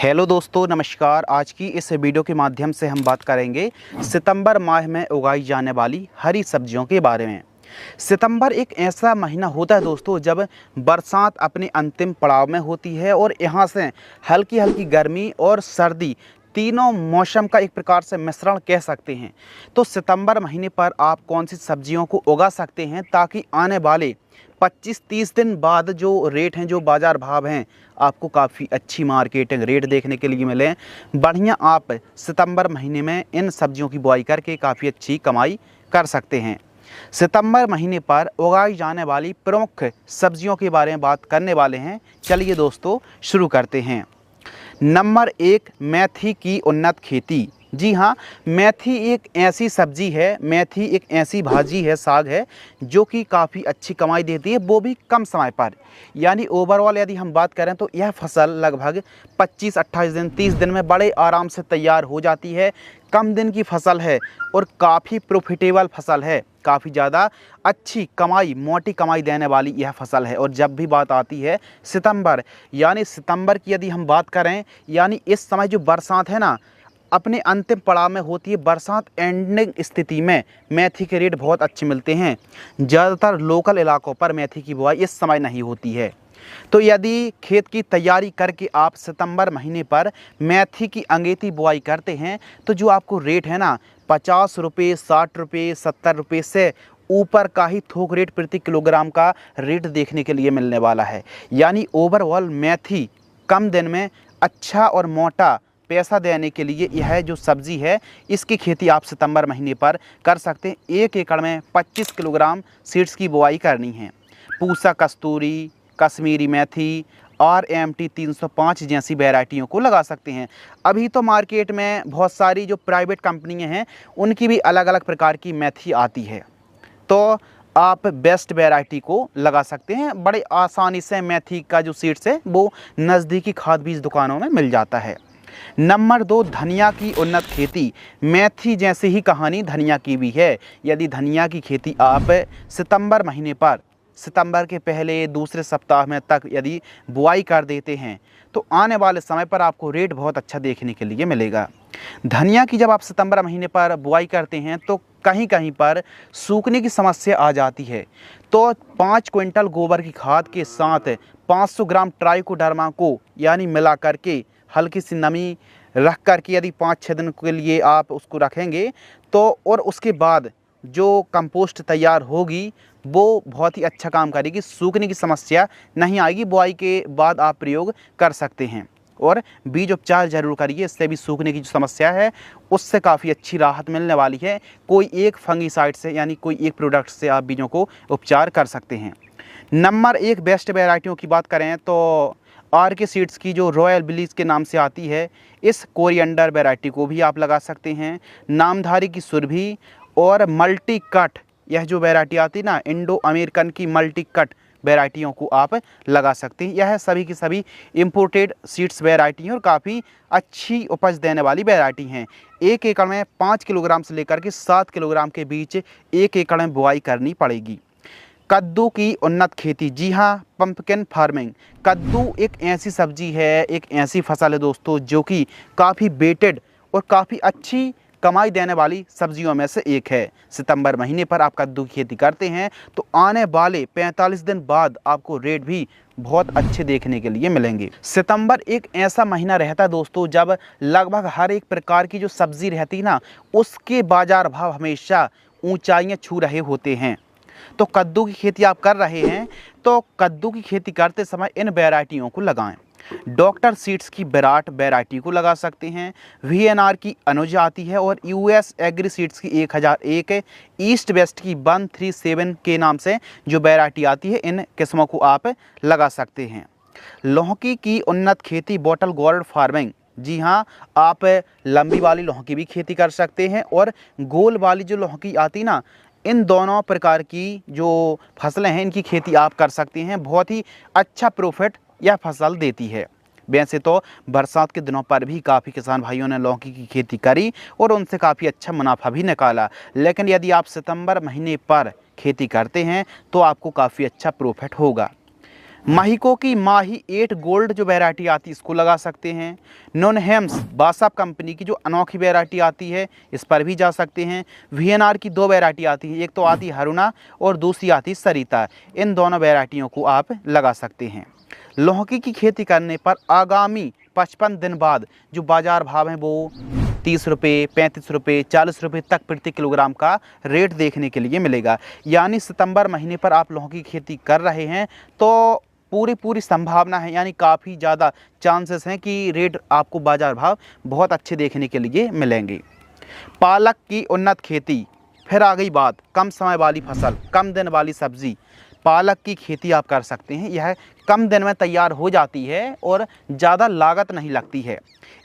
Hello दोस्तों, नमस्कार। आज की इस वीडियो के माध्यम से हम बात करेंगे सितंबर माह में उगाई जाने वाली हरी सब्जियों के बारे में। सितंबर एक ऐसा महीना होता है दोस्तों जब बरसात अपने अंतिम पड़ाव में होती है और यहाँ से हल्की हल्की गर्मी और सर्दी तीनों मौसम का एक प्रकार से मिश्रण कह सकते हैं। तो सितंबर महीने पर आप कौन सी सब्जियों को उगा सकते हैं ताकि आने वाले 25-30 दिन बाद जो रेट हैं, जो बाज़ार भाव हैं, आपको काफ़ी अच्छी मार्केटिंग रेट देखने के लिए मिले। बढ़िया आप सितंबर महीने में इन सब्जियों की बुआई करके काफ़ी अच्छी कमाई कर सकते हैं। सितंबर महीने पर उगाई जाने वाली प्रमुख सब्जियों के बारे में बात करने वाले हैं। चलिए दोस्तों शुरू करते हैं। नंबर 1, मेथी की उन्नत खेती। जी हाँ, मेथी एक ऐसी सब्जी है, मेथी एक ऐसी भाजी है, साग है जो कि काफ़ी अच्छी कमाई देती है, वो भी कम समय पर। यानी ओवरऑल यदि हम बात करें तो यह फसल लगभग 25-28 दिन 30 दिन में बड़े आराम से तैयार हो जाती है। कम दिन की फसल है और काफ़ी प्रॉफिटेबल फसल है, काफ़ी ज़्यादा अच्छी कमाई, मोटी कमाई देने वाली यह फसल है। और जब भी बात आती है सितंबर, यानी सितंबर की यदि हम बात करें, यानी इस समय जो बरसात है ना, अपने अंतिम पड़ाव में होती है। बरसात एंडिंग स्थिति में मेथी के रेट बहुत अच्छे मिलते हैं। ज़्यादातर लोकल इलाकों पर मेथी की बुआई इस समय नहीं होती है। तो यदि खेत की तैयारी करके आप सितंबर महीने पर मेथी की अंगेती बुआई करते हैं तो जो आपको रेट है ना, 50 रुपये, 60 रुपये, 70 रुपये से ऊपर का ही थोक रेट प्रति किलोग्राम का रेट देखने के लिए मिलने वाला है। यानी ओवरऑल मेथी कम दिन में अच्छा और मोटा पैसा देने के लिए यह जो सब्ज़ी है, इसकी खेती आप सितंबर महीने पर कर सकते हैं। 1 एकड़ में 25 किलोग्राम सीड्स की बुआई करनी है। पूसा कस्तूरी, कश्मीरी मेथी, RMT 305 जैसी वैरायटियों को लगा सकते हैं। अभी तो मार्केट में बहुत सारी जो प्राइवेट कंपनियां हैं, उनकी भी अलग अलग प्रकार की मेथी आती है, तो आप बेस्ट वैरायटी को लगा सकते हैं। बड़े आसानी से मेथी का जो सीड्स है वो नज़दीकी खाद बीज दुकानों में मिल जाता है। नंबर 2, धनिया की उन्नत खेती। मेथी जैसी ही कहानी धनिया की भी है। यदि धनिया की खेती आप सितंबर महीने पर, सितंबर के पहले दूसरे सप्ताह में तक यदि बुआई कर देते हैं तो आने वाले समय पर आपको रेट बहुत अच्छा देखने के लिए मिलेगा। धनिया की जब आप सितंबर महीने पर बुआई करते हैं तो कहीं कहीं पर सूखने की समस्या आ जाती है। तो 5 क्विंटल गोबर की खाद के साथ 500 ग्राम ट्राइकोडर्मा को यानी मिला करके हल्की सी नमी रख कर के यदि 5-6 दिन के लिए आप उसको रखेंगे तो, और उसके बाद जो कंपोस्ट तैयार होगी वो बहुत ही अच्छा काम करेगी। सूखने की समस्या नहीं आएगी। बुआई के बाद आप प्रयोग कर सकते हैं और बीज उपचार जरूर करिए, इससे भी सूखने की जो समस्या है उससे काफ़ी अच्छी राहत मिलने वाली है। कोई एक फंगीसाइड से यानी कोई एक प्रोडक्ट से आप बीजों को उपचार कर सकते हैं। नंबर 1 बेस्ट वैरायटियों की बात करें तो RK सीड्स की जो रॉयल ब्लीज के नाम से आती है, इस कोरिएंडर वैरायटी को भी आप लगा सकते हैं। नामधारी की सुरभि और मल्टी कट, यह जो वैरायटी आती है ना, इंडो अमेरिकन की मल्टी कट वैरायटियों को आप लगा सकते हैं। यह सभी की सभी इम्पोर्टेड सीड्स वैरायटी हैं और काफ़ी अच्छी उपज देने वाली वैरायटी हैं। 1 एकड़ में 5 किलोग्राम से लेकर के 7 किलोग्राम के बीच 1 एकड़ में बुआई करनी पड़ेगी। कद्दू की उन्नत खेती। जी हाँ, पंपकिन फार्मिंग। कद्दू एक ऐसी सब्जी है, एक ऐसी फसल है दोस्तों जो कि काफ़ी वेटेड और काफ़ी अच्छी कमाई देने वाली सब्जियों में से एक है। सितंबर महीने पर आप कद्दू की खेती करते हैं तो आने वाले 45 दिन बाद आपको रेट भी बहुत अच्छे देखने के लिए मिलेंगे। सितंबर एक ऐसा महीना रहता है दोस्तों जब लगभग हर एक प्रकार की जो सब्जी रहती है ना, उसके बाजार भाव हमेशा ऊंचाइयां छू रहे होते हैं। तो कद्दू की खेती आप कर रहे हैं तो कद्दू की खेती करते समय इन वैरायटियों को लगाएं। डॉक्टर सीड्स की विराट वैरायटी को लगा सकते हैं। VNR की अनुज आती है और US एग्री सीड्स की 1001, ईस्ट वेस्ट की 137 के नाम से जो वैरायटी आती है, इन किस्मों को आप लगा सकते हैं। लौकी की उन्नत खेती, बॉटल गोर्ड फार्मिंग। जी हाँ, आप लंबी वाली लौकी भी खेती कर सकते हैं और गोल वाली जो लौकी आती ना, इन दोनों प्रकार की जो फसलें हैं इनकी खेती आप कर सकते हैं। बहुत ही अच्छा प्रॉफिट यह फसल देती है। वैसे तो बरसात के दिनों पर भी काफ़ी किसान भाइयों ने लौकी की खेती करी और उनसे काफ़ी अच्छा मुनाफा भी निकाला, लेकिन यदि आप सितंबर महीने पर खेती करते हैं तो आपको काफ़ी अच्छा प्रॉफिट होगा। माहिको की माही 8 गोल्ड जो वैरायटी आती है इसको लगा सकते हैं। नॉनहेम्स बासाप कंपनी की जो अनोखी वैरायटी आती है इस पर भी जा सकते हैं। वीएनआर की 2 वैरायटी आती है, एक तो आती है हरुणा और दूसरी आती है सरिता। इन दोनों वैरायटियों को आप लगा सकते हैं। लौकी की खेती करने पर आगामी 55 दिन बाद जो बाजार भाव है वो 30 रुपये, 35 रुपये, 40 रुपये तक प्रति किलोग्राम का रेट देखने के लिए मिलेगा। यानी सितंबर महीने पर आप लौकी की खेती कर रहे हैं तो पूरी संभावना है, यानी काफ़ी ज़्यादा चांसेस हैं कि रेट आपको बाजार भाव बहुत अच्छे देखने के लिए मिलेंगे। पालक की उन्नत खेती, फिर आ गई बात कम समय वाली फसल, कम दिन वाली सब्जी। पालक की खेती आप कर सकते हैं। यह कम दिन में तैयार हो जाती है और ज़्यादा लागत नहीं लगती है।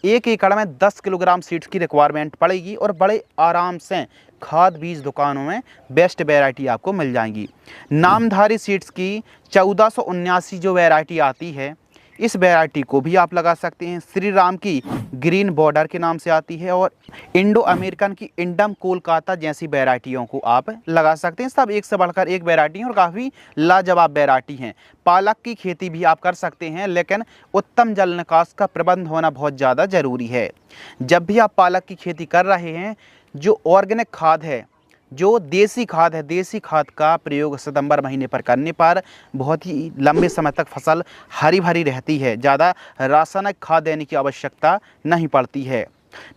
1 एकड़ में 10 किलोग्राम सीड्स की रिक्वायरमेंट पड़ेगी और बड़े आराम से खाद बीज दुकानों में बेस्ट वैरायटी आपको मिल जाएंगी। नामधारी सीड्स की 1479 जो वैरायटी आती है इस वैरायटी को भी आप लगा सकते हैं। श्री राम की ग्रीन बॉर्डर के नाम से आती है और इंडो अमेरिकन की इंडम कोलकाता जैसी वैरायटियों को आप लगा सकते हैं। सब एक से बढ़कर एक वैरायटी हैं और काफ़ी लाजवाब वैरायटी हैं। पालक की खेती भी आप कर सकते हैं, लेकिन उत्तम जल निकास का प्रबंध होना बहुत ज़्यादा ज़रूरी है। जब भी आप पालक की खेती कर रहे हैं, जो ऑर्गेनिक खाद है, जो देसी खाद है, देसी खाद का प्रयोग सितंबर महीने पर करने पर बहुत ही लंबे समय तक फसल हरी भरी रहती है। ज़्यादा रासायनिक खाद देने की आवश्यकता नहीं पड़ती है।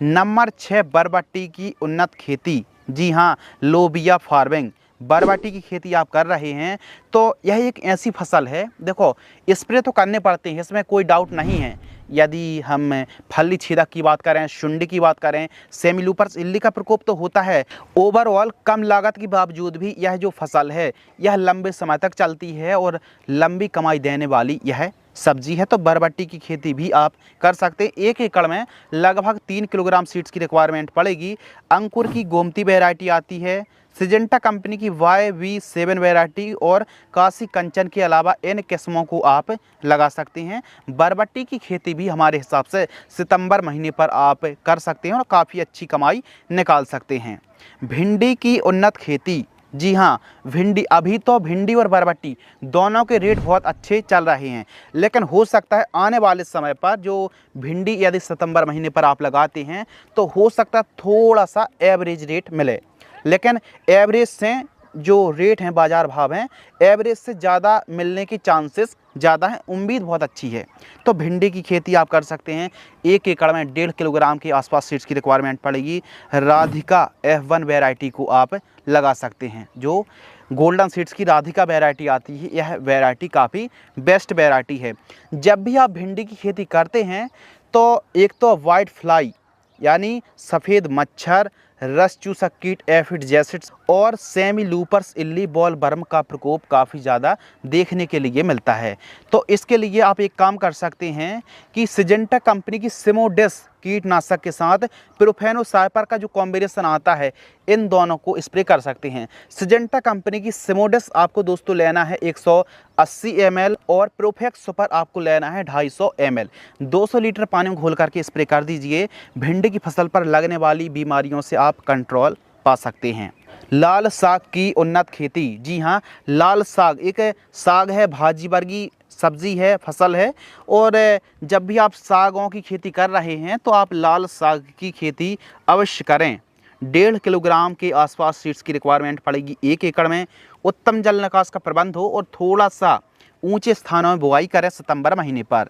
नंबर 6 बरबट्टी की उन्नत खेती। जी हाँ, लोबिया फार्मिंग, बरबट्टी की खेती आप कर रहे हैं तो यह एक ऐसी फसल है, देखो स्प्रे तो करने पड़ते हैं, इसमें कोई डाउट नहीं है। यदि हम फली छेदक की बात करें, शुंडी की बात करें, सेमिलूपर्स इल्ली का प्रकोप तो होता है। ओवरऑल कम लागत के बावजूद भी यह जो फसल है यह लंबे समय तक चलती है और लंबी कमाई देने वाली यह सब्जी है। तो बरबट्टी की खेती भी आप कर सकते हैं। 1 एकड़ में लगभग 3 किलोग्राम सीड्स की रिक्वायरमेंट पड़ेगी। अंकुर की गोमती वैरायटी आती है, सिजेंटा कंपनी की YV7 वैरायटी और काशी कंचन के अलावा इन किस्मों को आप लगा सकते हैं। बरबट्टी की खेती भी हमारे हिसाब से सितंबर महीने पर आप कर सकते हैं और काफ़ी अच्छी कमाई निकाल सकते हैं। भिंडी की उन्नत खेती। जी हाँ, भिंडी, अभी तो भिंडी और बरबट्टी दोनों के रेट बहुत अच्छे चल रहे हैं, लेकिन हो सकता है आने वाले समय पर जो भिंडी यदि सितंबर महीने पर आप लगाते हैं तो हो सकता है थोड़ा सा एवरेज रेट मिले, लेकिन एवरेज से जो रेट हैं, बाज़ार भाव हैं, एवरेज से ज़्यादा मिलने की चांसेस ज़्यादा हैं, उम्मीद बहुत अच्छी है। तो भिंडी की खेती आप कर सकते हैं। 1 एकड़ में 1.5 किलोग्राम के आसपास सीड्स की रिक्वायरमेंट पड़ेगी। राधिका F1 वैरायटी को आप लगा सकते हैं। जो गोल्डन सीड्स की राधिका वैरायटी आती है, यह वैरायटी काफ़ी बेस्ट वैरायटी है। जब भी आप भिंडी की खेती करते हैं तो एक तो वाइट फ्लाई यानी सफ़ेद मच्छर, रस चूसक कीट एफिड जैसिड्स और सेमिलूपर्स इल्ली बॉल वर्म का प्रकोप काफ़ी ज़्यादा देखने के लिए मिलता है। तो इसके लिए आप एक काम कर सकते हैं कि सिजेंटा कंपनी की सिमोडेस कीटनाशक के साथ प्रोफेनोसाइपर का जो कॉम्बिनेशन आता है, इन दोनों को स्प्रे कर सकते हैं। सिजेंटा कंपनी की सिमोडेस आपको दोस्तों लेना है 180 ml और प्रोफेक्स सुपर आपको लेना है 250 ml। 200 लीटर पानी में घोल करके स्प्रे कर दीजिए। भिंडी की फसल पर लगने वाली बीमारियों से आप कंट्रोल पा सकते हैं। लाल साग की उन्नत खेती। जी हाँ, लाल साग एक साग है, भाजी वर्गीय सब्जी है, फसल है। और जब भी आप सागों की खेती कर रहे हैं तो आप लाल साग की खेती अवश्य करें। 1.5 किलोग्राम के आसपास सीड्स की रिक्वायरमेंट पड़ेगी 1 एकड़ में। उत्तम जल निकास का प्रबंध हो और थोड़ा सा ऊंचे स्थानों में बुआई करें सितंबर महीने पर।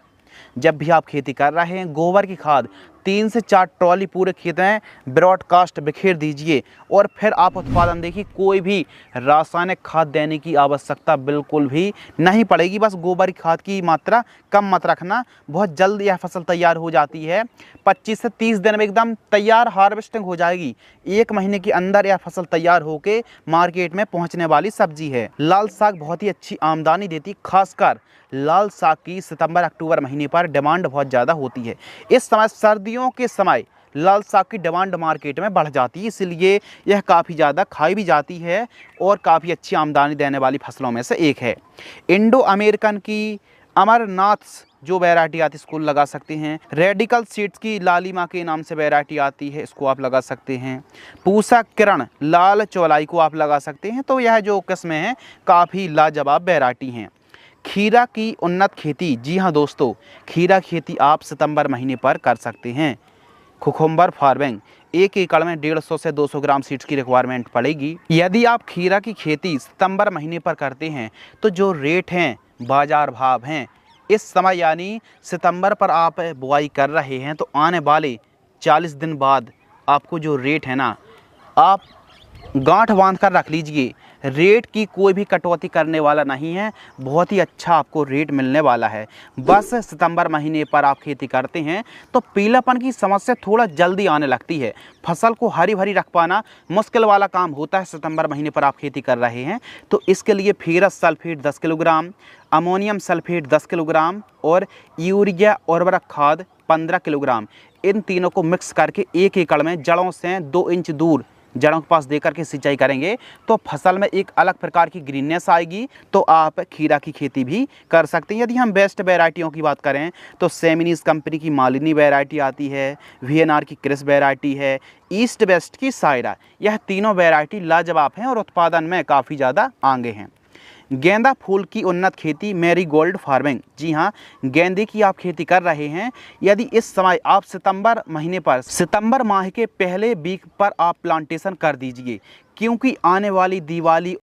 जब भी आप खेती कर रहे हैं, गोबर की खाद 3 से 4 ट्रॉली पूरे खेत में ब्रॉडकास्ट बिखेर दीजिए और फिर आप उत्पादन देखिए। कोई भी रासायनिक खाद देने की आवश्यकता बिल्कुल भी नहीं पड़ेगी। बस गोबर की खाद की मात्रा कम मत रखना, बहुत जल्द यह फसल तैयार हो जाती है। 25 से 30 दिन में एकदम तैयार हार्वेस्टिंग हो जाएगी। 1 महीने के अंदर यह फसल तैयार होकर मार्केट में पहुंचने वाली सब्जी है। लाल साग बहुत ही अच्छी आमदनी देती, खासकर लाल साग की सितंबर अक्टूबर महीने पर डिमांड बहुत ज़्यादा होती है। इस समय सर्दियों के समय लाल साग की डिमांड मार्केट में बढ़ जाती है, इसलिए यह काफ़ी ज़्यादा खाई भी जाती है और काफ़ी अच्छी आमदनी देने वाली फसलों में से एक है। इंडो अमेरिकन की अमरनाथ जो वैरायटी आती है इसको लगा सकते हैं। रेडिकल सीड्स की लालिमा के नाम से वैरायटी आती है, इसको आप लगा सकते हैं। पूसा किरण लाल चौलाई को आप लगा सकते हैं। तो यह जो किस्में हैं काफ़ी लाजवाब वैरायटी हैं। खीरा की उन्नत खेती, जी हाँ दोस्तों, खीरा खेती आप सितंबर महीने पर कर सकते हैं। कुकुम्बर फार्मिंग, 1 एकड़ में 150 से 200 ग्राम सीड्स की रिक्वायरमेंट पड़ेगी। यदि आप खीरा की खेती सितंबर महीने पर करते हैं तो जो रेट हैं, बाजार भाव हैं, इस समय यानी सितंबर पर आप बुआई कर रहे हैं तो आने वाले 40 दिन बाद आपको जो रेट है ना, आप गांठ बांध कर रख लीजिए, रेट की कोई भी कटौती करने वाला नहीं है। बहुत ही अच्छा आपको रेट मिलने वाला है। बस सितंबर महीने पर आप खेती करते हैं तो पीलापन की समस्या थोड़ा जल्दी आने लगती है। फसल को हरी भरी रख पाना मुश्किल वाला काम होता है। सितंबर महीने पर आप खेती कर रहे हैं तो इसके लिए ferrous sulphate 10 kilogram, ammonium sulphate 10 kilogram और यूरिया उर्वरक खाद 15 किलोग्राम, इन तीनों को मिक्स करके 1 एकड़ में जड़ों से 2 इंच दूर जड़ों के पास देकर के सिंचाई करेंगे तो फसल में एक अलग प्रकार की ग्रीननेस आएगी। तो आप खीरा की खेती भी कर सकते हैं। यदि हम बेस्ट वैरायटियों की बात करें तो सेमिनीज कंपनी की मालिनी वैरायटी आती है, वीएनआर की क्रिस वैरायटी है, ईस्ट वेस्ट की सायरा, यह तीनों वैरायटी लाजवाब हैं और उत्पादन में काफ़ी ज़्यादा आगे हैं। गेंदा फूल की उन्नत खेती, मैरीगोल्ड फार्मिंग, जी हाँ, गेंदे की आप खेती कर रहे हैं। यदि इस समय आप सितंबर महीने पर, सितंबर माह के पहले वीक पर आप प्लांटेशन कर दीजिए, क्योंकि आने वाली दिवाली